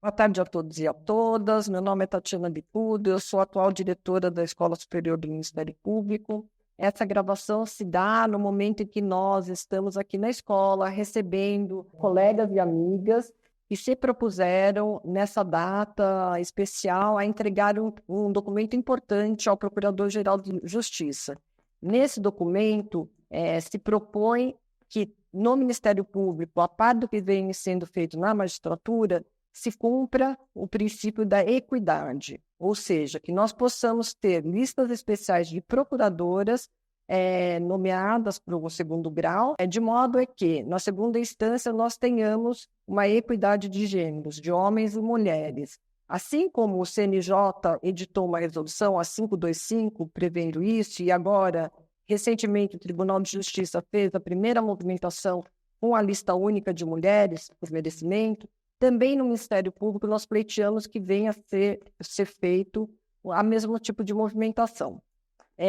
Boa tarde a todos e a todas. Meu nome é Tatiana Bicudo, eu sou atual diretora da Escola Superior do Ministério Público. Essa gravação se dá no momento em que nós estamos aqui na escola recebendo colegas e amigas que se propuseram, nessa data especial, a entregar um documento importante ao Procurador-Geral de Justiça. Nesse documento, se propõe que no Ministério Público, a par do que vem sendo feito na magistratura, se cumpra o princípio da equidade, ou seja, que nós possamos ter listas especiais de procuradoras nomeadas para o segundo grau, de modo que, na segunda instância, nós tenhamos uma equidade de gêneros, de homens e mulheres. Assim como o CNJ editou uma resolução, a 525, prevendo isso, e agora, recentemente, o Tribunal de Justiça fez a primeira movimentação com a lista única de mulheres, por merecimento, também no Ministério Público nós pleiteamos que venha a ser feito o mesmo tipo de movimentação.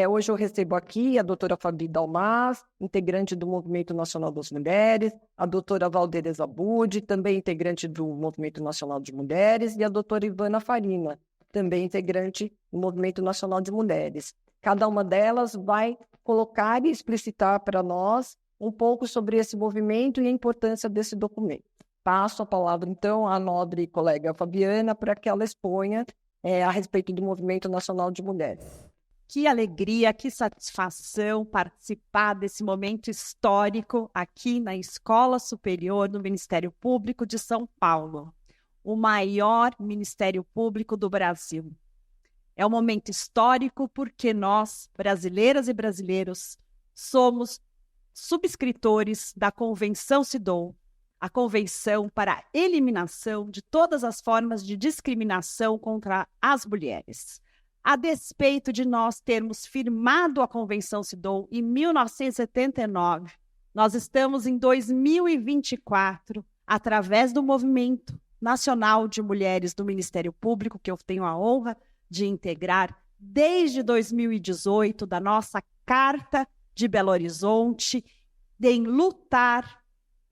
Hoje eu recebo aqui a doutora Fabi Dalmas, integrante do Movimento Nacional das Mulheres, a doutora Valdereza Budi, também integrante do Movimento Nacional de Mulheres, e a doutora Ivana Farina, também integrante do Movimento Nacional de Mulheres. Cada uma delas vai colocar e explicitar para nós um pouco sobre esse movimento e a importância desse documento. Passo a palavra, então, à nobre colega Fabiana para que ela exponha a respeito do Movimento Nacional de Mulheres. Que alegria, que satisfação participar desse momento histórico aqui na Escola Superior do Ministério Público de São Paulo, o maior Ministério Público do Brasil. É um momento histórico porque nós, brasileiras e brasileiros, somos subscritores da Convenção CEDAW, a Convenção para a Eliminação de todas as formas de discriminação contra as mulheres. A despeito de nós termos firmado a Convenção CEDAW em 1979, nós estamos em 2024, através do Movimento Nacional de Mulheres do Ministério Público, que eu tenho a honra de integrar desde 2018, da nossa Carta de Belo Horizonte, em lutar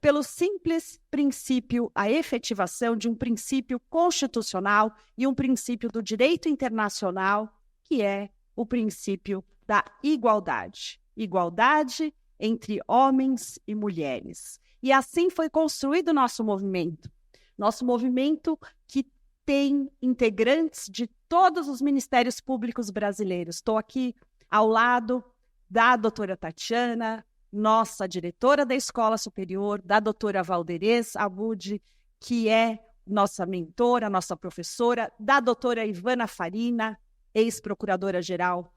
pelo simples princípio, a efetivação de um princípio constitucional e um princípio do direito internacional, que é o princípio da igualdade. Igualdade entre homens e mulheres. E assim foi construído o nosso movimento. Nosso movimento que tem integrantes de todos os ministérios públicos brasileiros. Estou aqui ao lado da doutora Tatiana, nossa diretora da Escola Superior, da doutora Valdereza Budi, que é nossa mentora, nossa professora, da doutora Ivana Farina, ex-procuradora-geral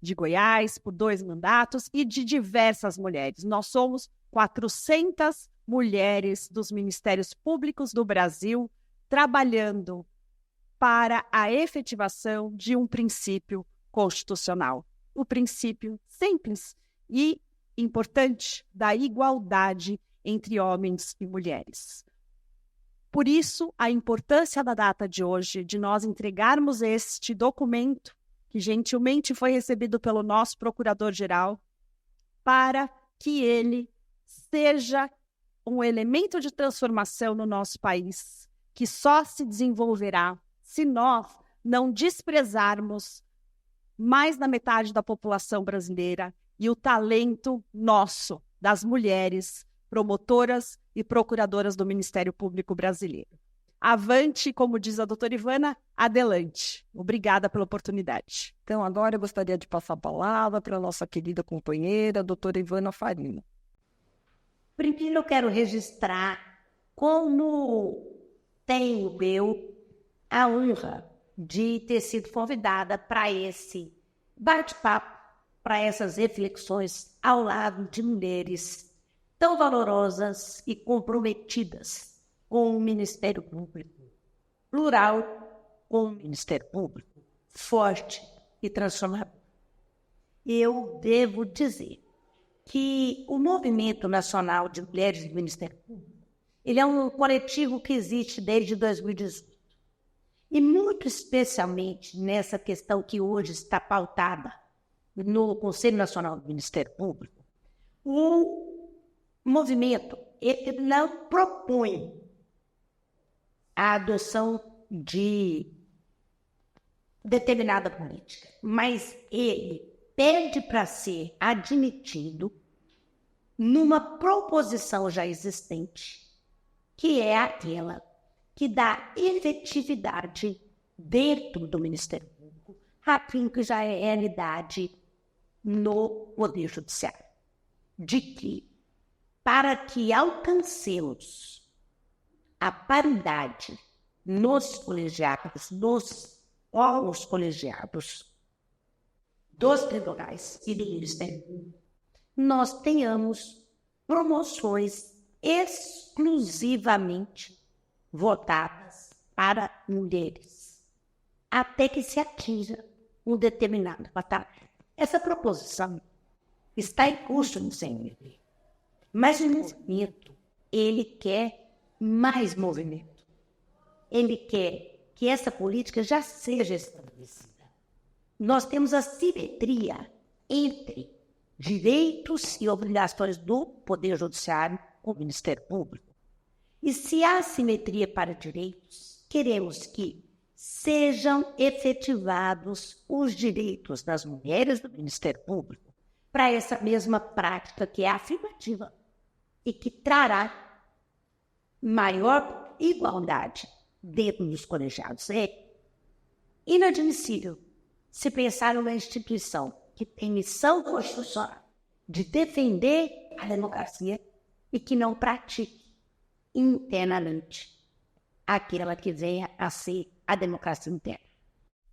de Goiás, por 2 mandatos, e de diversas mulheres. Nós somos 400 mulheres dos Ministérios Públicos do Brasil trabalhando para a efetivação de um princípio constitucional. O princípio simples e importante da igualdade entre homens e mulheres. Por isso, a importância da data de hoje, de nós entregarmos este documento, que gentilmente foi recebido pelo nosso Procurador-Geral, para que ele seja um elemento de transformação no nosso país, que só se desenvolverá se nós não desprezarmos mais da metade da população brasileira e o talento nosso, das mulheres, promotoras e procuradoras do Ministério Público Brasileiro. Avante, como diz a doutora Ivana, adelante. Obrigada pela oportunidade. Então, agora eu gostaria de passar a palavra para a nossa querida companheira, a doutora Ivana Farina. Primeiro eu quero registrar como tenho eu a honra de ter sido convidada para esse bate-papo, para essas reflexões ao lado de mulheres tão valorosas e comprometidas com o Ministério Público, plural com o Ministério Público, forte e transformador. Eu devo dizer que o Movimento Nacional de Mulheres do Ministério Público, ele é um coletivo que existe desde 2018. E muito especialmente nessa questão que hoje está pautada no Conselho Nacional do Ministério Público, o movimento ele não propõe a adoção de determinada política, mas ele pede para ser admitido numa proposição já existente, que é aquela que dá efetividade dentro do Ministério Público, aquilo que já é realidade no Poder Judiciário. De que, para que alcancemos a paridade nos colegiados, nos órgãos colegiados dos tribunais e do Ministério Público, nós tenhamos promoções exclusivamente votadas para mulheres, até que se atinja um determinado patamar. Essa proposição está em curso no CNP, mas o movimento, ele quer mais movimento. Ele quer que essa política já seja estabelecida. Nós temos a simetria entre direitos e obrigações do Poder Judiciário com o Ministério Público. E se há simetria para direitos, queremos que sejam efetivados os direitos das mulheres do Ministério Público para essa mesma prática que é afirmativa e que trará maior igualdade dentro dos colegiados. É inadmissível se pensar numa instituição que tem missão constitucional de defender a democracia e que não pratique internamente aquela que venha a ser a democracia interna.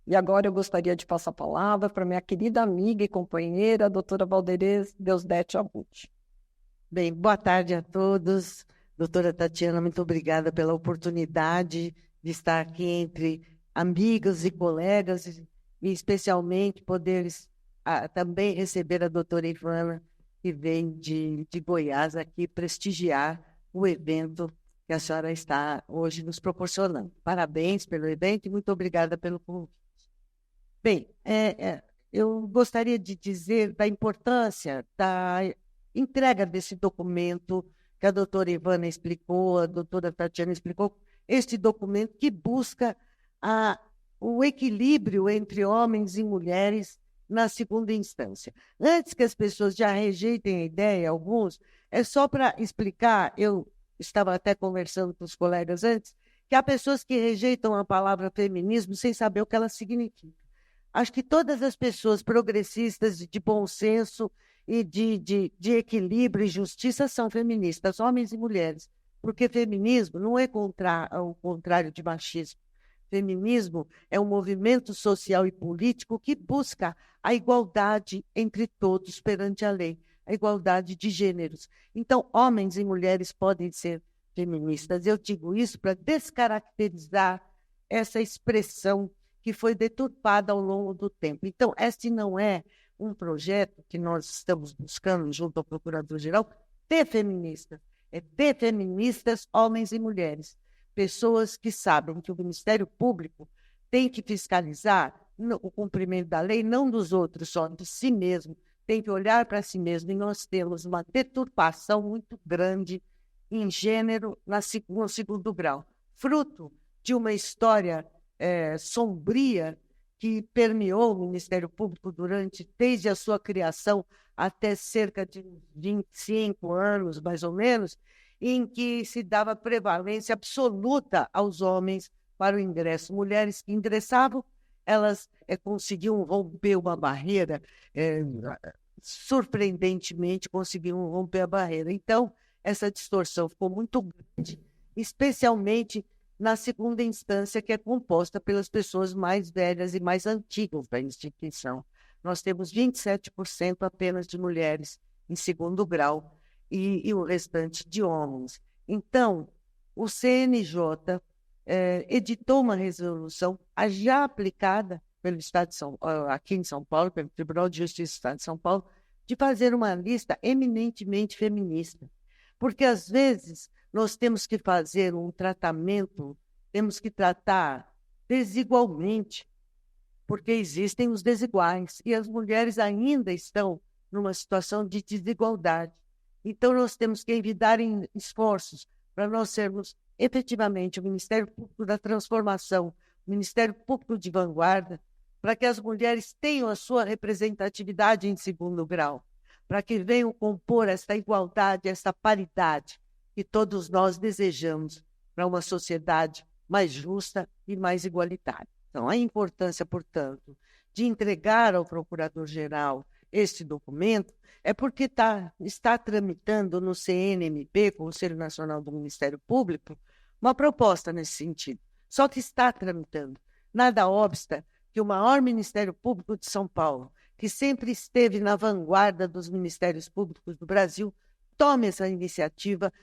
E agora eu gostaria de passar a palavra para minha querida amiga e companheira, a doutora Valderez Deusdedit Abud. Bem, boa tarde a todos. Doutora Tatiana, muito obrigada pela oportunidade de estar aqui entre amigos e colegas, e especialmente poder também receber a doutora Ivana, que vem de Goiás, aqui prestigiar o evento que a senhora está hoje nos proporcionando. Parabéns pelo evento e muito obrigada pelo convite. Bem, eu gostaria de dizer da importância da entrega desse documento que a doutora Ivana explicou, a doutora Tatiana explicou, este documento que busca o equilíbrio entre homens e mulheres na segunda instância. Antes que as pessoas já rejeitem a ideia, alguns, é só para explicar, eu estava até conversando com os colegas antes, que há pessoas que rejeitam a palavra feminismo sem saber o que ela significa. Acho que todas as pessoas progressistas de bom senso e de equilíbrio e justiça são feministas, homens e mulheres, porque feminismo não é o contrário de machismo. Feminismo é um movimento social e político que busca a igualdade entre todos perante a lei, a igualdade de gêneros. Então, homens e mulheres podem ser feministas. Eu digo isso para descaracterizar essa expressão que foi deturpada ao longo do tempo. Então, este não é um projeto que nós estamos buscando, junto ao Procurador-Geral, ter feministas. É ter feministas, homens e mulheres. Pessoas que sabem que o Ministério Público tem que fiscalizar o cumprimento da lei, não dos outros, só de si mesmo. Tem que olhar para si mesmo. E nós temos uma deturpação muito grande em gênero no segundo grau, fruto de uma história sombria que permeou o Ministério Público desde a sua criação até cerca de 25 anos, mais ou menos, em que se dava prevalência absoluta aos homens para o ingresso. Mulheres que ingressavam, elas conseguiam romper uma barreira, surpreendentemente conseguiam romper a barreira. Então, essa distorção ficou muito grande, especialmente na segunda instância, que é composta pelas pessoas mais velhas e mais antigas da instituição. Nós temos 27% apenas de mulheres em segundo grau e o restante de homens. Então, o CNJ editou uma resolução já aplicada pelo Estado de aqui em São Paulo, pelo Tribunal de Justiça do Estado de São Paulo, de fazer uma lista eminentemente feminista. Porque, às vezes, nós temos que fazer um tratamento, temos que tratar desigualmente, porque existem os desiguais, e as mulheres ainda estão numa situação de desigualdade. Então, nós temos que evitar esforços para nós sermos efetivamente o Ministério Público da Transformação, o Ministério Público de Vanguarda, para que as mulheres tenham a sua representatividade em segundo grau, para que venham compor esta igualdade, esta paridade que todos nós desejamos para uma sociedade mais justa e mais igualitária. Então, a importância, portanto, de entregar ao Procurador-Geral este documento é porque está tramitando no CNMP, Conselho Nacional do Ministério Público, uma proposta nesse sentido. Só que está tramitando. Nada obsta que o maior Ministério Público de São Paulo, que sempre esteve na vanguarda dos ministérios públicos do Brasil, tome essa iniciativa,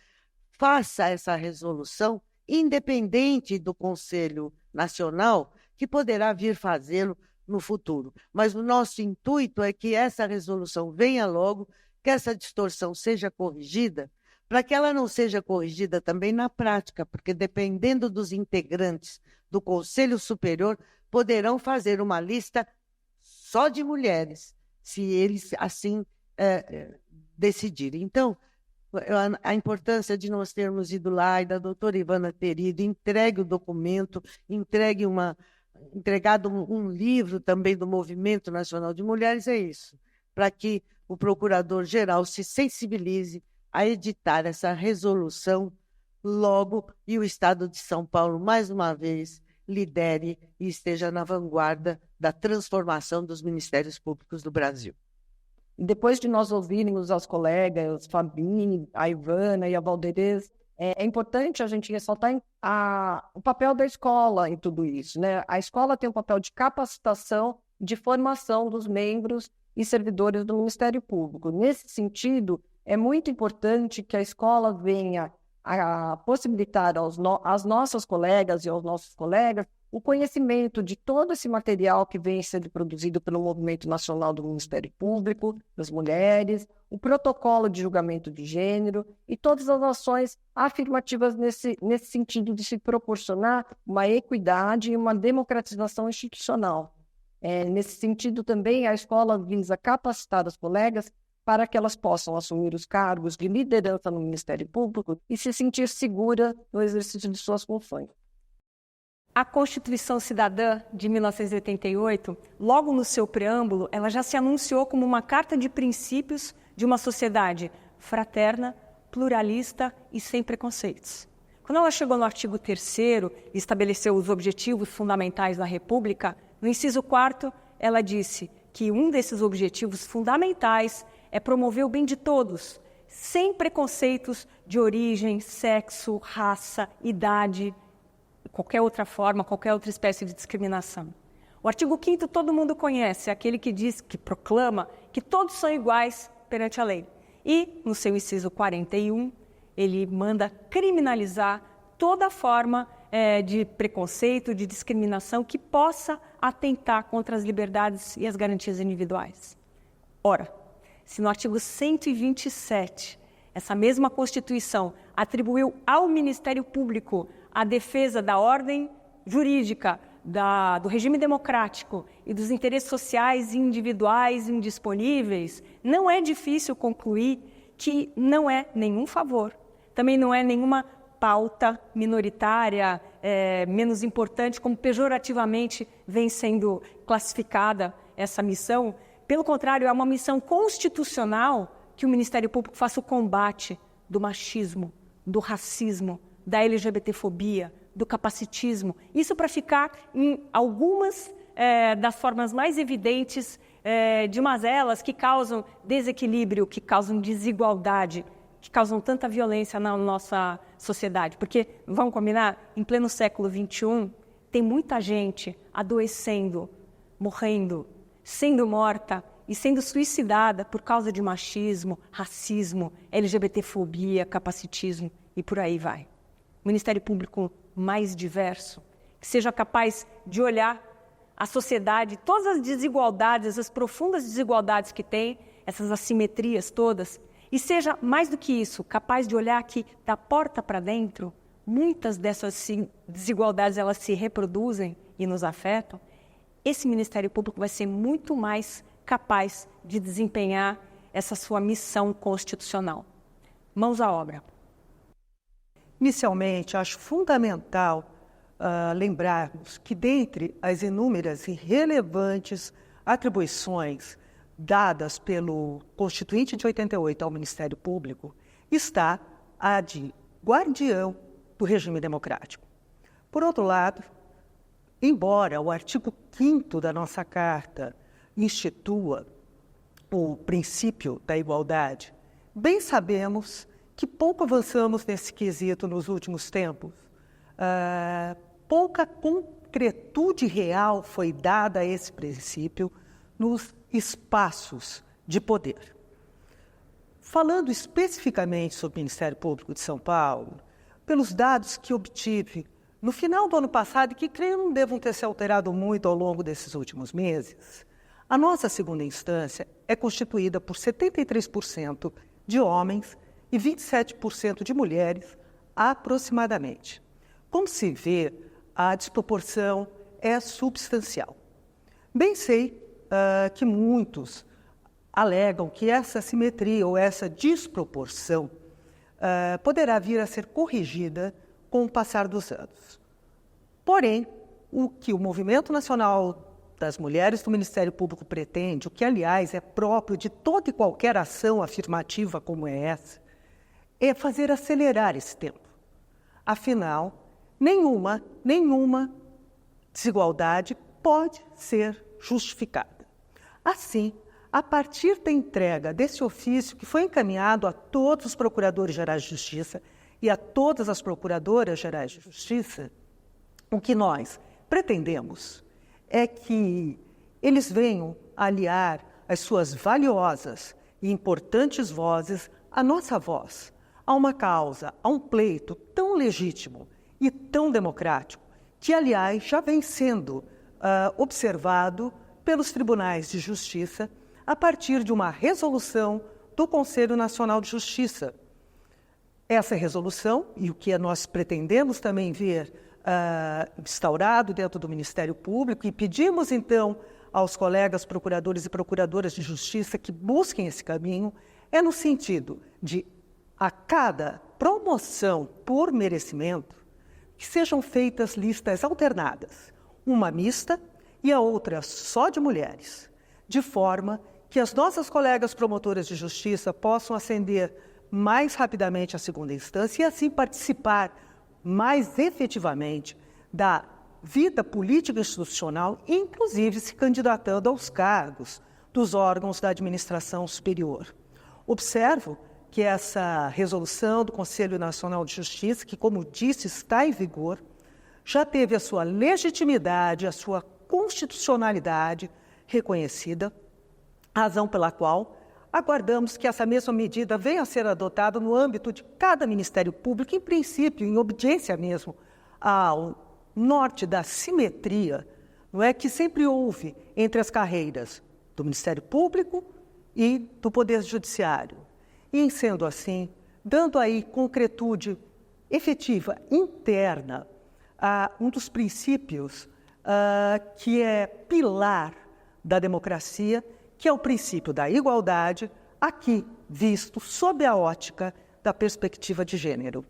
faça essa resolução, independente do Conselho Nacional, que poderá vir fazê-lo no futuro. Mas o nosso intuito é que essa resolução venha logo, que essa distorção seja corrigida, para que ela não seja corrigida também na prática, porque dependendo dos integrantes do Conselho Superior, poderão fazer uma lista só de mulheres, se eles assim decidirem. Então, a importância de nós termos ido lá e da doutora Ivana ter ido, entregue o documento, entregado um livro também do Movimento Nacional de Mulheres, é isso, para que o Procurador-Geral se sensibilize a editar essa resolução logo e o Estado de São Paulo, mais uma vez, lidere e esteja na vanguarda da transformação dos ministérios públicos do Brasil. Depois de nós ouvirmos as colegas, Fabine, a Ivana e a Valderez, é importante a gente ressaltar o papel da escola em tudo isso, né? A escola tem um papel de capacitação, de formação dos membros e servidores do Ministério Público. Nesse sentido, é muito importante que a escola venha a possibilitar às nossas colegas e aos nossos colegas o conhecimento de todo esse material que vem sendo produzido pelo Movimento Nacional do Ministério Público, das mulheres, o protocolo de julgamento de gênero e todas as ações afirmativas nesse sentido de se proporcionar uma equidade e uma democratização institucional. Nesse sentido também, a escola visa capacitar as colegas para que elas possam assumir os cargos de liderança no Ministério Público e se sentir segura no exercício de suas funções. A Constituição Cidadã de 1988, logo no seu preâmbulo, ela já se anunciou como uma carta de princípios de uma sociedade fraterna, pluralista e sem preconceitos. Quando ela chegou no artigo 3º e estabeleceu os objetivos fundamentais da República, no inciso 4º, ela disse que um desses objetivos fundamentais é promover o bem de todos, sem preconceitos de origem, sexo, raça, idade, qualquer outra forma, qualquer outra espécie de discriminação. O artigo 5º todo mundo conhece, é aquele que diz, que proclama que todos são iguais perante a lei. E, no seu inciso 41, ele manda criminalizar toda forma de preconceito, de discriminação que possa atentar contra as liberdades e as garantias individuais. Ora, se no artigo 127, essa mesma Constituição atribuiu ao Ministério Público a defesa da ordem jurídica, do regime democrático e dos interesses sociais e individuais indisponíveis, não é difícil concluir que não é nenhum favor, também não é nenhuma pauta minoritária, menos importante, como pejorativamente vem sendo classificada essa missão. Pelo contrário, é uma missão constitucional que o Ministério Público faça o combate do machismo, do racismo, da LGBTfobia, do capacitismo. Isso para ficar em algumas das formas mais evidentes de mazelas que causam desequilíbrio, que causam desigualdade, que causam tanta violência na nossa sociedade. Porque, vamos combinar, em pleno século XXI, tem muita gente adoecendo, morrendo, sendo morta e sendo suicidada por causa de machismo, racismo, LGBTfobia, capacitismo e por aí vai. O Ministério Público mais diverso, que seja capaz de olhar a sociedade, todas as desigualdades, essas profundas desigualdades que tem, essas assimetrias todas, e seja, mais do que isso, capaz de olhar que da porta para dentro, muitas dessas desigualdades elas se reproduzem e nos afetam. Esse Ministério Público vai ser muito mais capaz de desempenhar essa sua missão constitucional. Mãos à obra. Inicialmente, acho fundamental lembrarmos que, dentre as inúmeras e relevantes atribuições dadas pelo Constituinte de 88 ao Ministério Público, está a de guardião do regime democrático. Por outro lado, embora o artigo 5º da nossa Carta institua o princípio da igualdade, bem sabemos que pouco avançamos nesse quesito nos últimos tempos. Pouca concretude real foi dada a esse princípio nos espaços de poder. Falando especificamente sobre o Ministério Público de São Paulo, pelos dados que obtive no final do ano passado, e que creio não devam ter se alterado muito ao longo desses últimos meses, a nossa segunda instância é constituída por 73% de homens e 27% de mulheres, aproximadamente. Como se vê, a desproporção é substancial. Bem sei que muitos alegam que essa assimetria ou essa desproporção poderá vir a ser corrigida com o passar dos anos. Porém, o que o Movimento Nacional das Mulheres do Ministério Público pretende, o que, aliás, é próprio de toda e qualquer ação afirmativa como é essa, é fazer acelerar esse tempo. Afinal, nenhuma desigualdade pode ser justificada. Assim, a partir da entrega desse ofício que foi encaminhado a todos os procuradores-gerais de justiça e a todas as procuradoras-gerais de justiça, o que nós pretendemos é que eles venham aliar as suas valiosas e importantes vozes à nossa voz, a uma causa, a um pleito tão legítimo e tão democrático, que, aliás, já vem sendo observado pelos tribunais de justiça a partir de uma resolução do Conselho Nacional de Justiça. Essa resolução, e o que nós pretendemos também ver instaurado dentro do Ministério Público, e pedimos, então, aos colegas procuradores e procuradoras de justiça que busquem esse caminho, é no sentido de, a cada promoção por merecimento, que sejam feitas listas alternadas, uma mista e a outra só de mulheres, de forma que as nossas colegas promotoras de justiça possam ascender mais rapidamente à segunda instância e assim participar mais efetivamente da vida política institucional, inclusive se candidatando aos cargos dos órgãos da administração superior. Observo que essa resolução do Conselho Nacional de Justiça, que, como disse, está em vigor, já teve a sua legitimidade, a sua constitucionalidade reconhecida, razão pela qual aguardamos que essa mesma medida venha a ser adotada no âmbito de cada Ministério Público, em princípio, em obediência mesmo ao norte da simetria, não é, que sempre houve entre as carreiras do Ministério Público e do Poder Judiciário. E, em sendo assim, dando aí concretude efetiva, interna, a um dos princípios que é pilar da democracia, que é o princípio da igualdade, aqui visto sob a ótica da perspectiva de gênero.